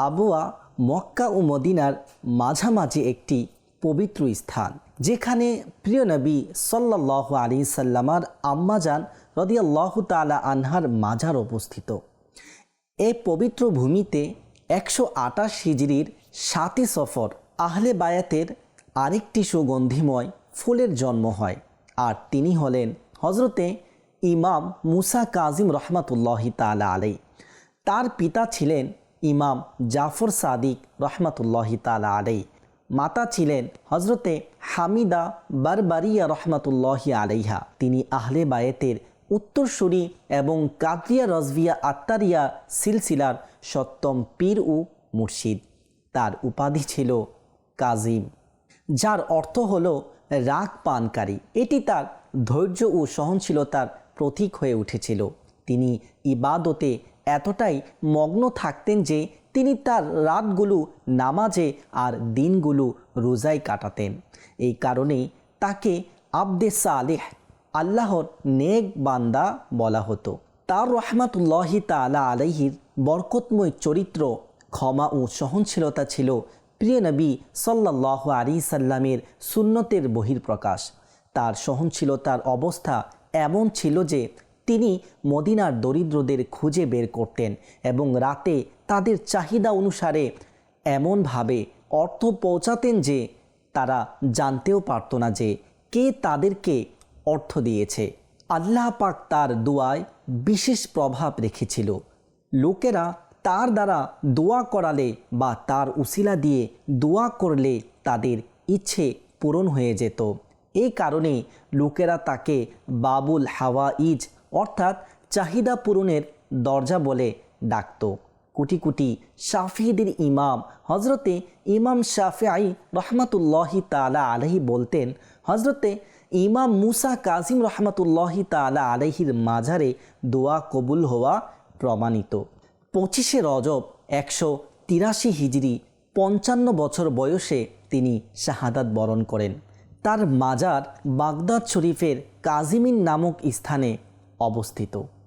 Abwa Mecca ও মদিনার মাঝামাঝি একটি পবিত্র স্থান, যেখানে প্রিয় নবী সাল্লাল্লাহু আলাইহি সাল্লামার আম্মাজান রাদিয়াল্লাহু তাআলা আনহার মাজার অবস্থিত। এই পবিত্র ভূমিতে 128 হিজরির 7 সফর আহলে বায়াতের আরেকটি সুগন্ধিময় ফুলের জন্ম হয়, আর তিনি হলেন হজরতে ইমাম মুসা কাজিম রহমাতুল্লাহি তাআলা আলাই। তার পিতা ছিলেন ইমাম জাফর সাদিক রহমাতুল্লাহি তাআলা আলাই। মাতা ছিলেন হজরতে হামিদা বারবারিয়া রহমাতুল্লাহি আলাইহা। তিনি আহলে বায়েতের উত্তরসূরি এবং কাদরিয়া রজভিয়া আত্তারিয়া সিলসিলার সপ্তম পীর ও মুর্শিদ। তার উপাধি ছিল কাজিম, যার অর্থ হল রাগ পানকারী। এটি তার ধৈর্য ও সহনশীলতার প্রতীক হয়ে উঠেছিল। তিনি ইবাদতে এতটাই মগ্ন থাকতেন যে তিনি তার রাতগুলো নামাজে আর দিনগুলো রোজায় কাটাতেন। এই কারণেই তাকে আবদে সালেহ, আল্লাহর নেক বান্দা বলা হতো। তার রহমাতুল্লাহি তাআলা আলাইহির বরকতময় চরিত্র, ক্ষমা ও সহনশীলতা ছিল প্রিয় নবী সাল্লাল্লাহু আলাইহি সাল্লামের সুন্নতের বহিঃপ্রকাশ। তার সহনশীলতার অবস্থা এমন ছিল যে তিনি মদিনার দরিদ্রদের খুঁজে বের করতেন এবং রাতে তাদের চাহিদা অনুসারে এমনভাবে অর্থ পৌঁছাতেন যে তারা জানতেও পারত না যে কে তাদেরকে অর্থ দিয়েছে। আল্লাহ পাক তার দোয়ায় বিশেষ প্রভাব রেখেছিল। লোকেরা তার দ্বারা দোয়া করালে বা তার উসিলা দিয়ে দোয়া করলে তাদের ইচ্ছে পূরণ হয়ে যেত। এই কারণে লোকেরা তাকে বাবুল হাওয়াইজ অর্থাৎ চাহিদা পূরণের দরজা বলে ডাকত। কোটি কোটি শাফিঈদের ইমাম হজরতে ইমাম শাফিঈ রহমাতুল্লাহি তাআলা আলাইহি বলতেন, হজরতে ইমাম মুসা কাজিম রহমাতুল্লাহি তাআলা আলাইহির মাজারে দোয়া কবুল হওয়া প্রমাণিত। 25 রজব 183 হিজরি 55 বছর বয়সে তিনি শাহাদাত বরণ করেন। তার মাজার বাগদাদ শরীফের কাজিমিন নামক স্থানে অবস্থিত।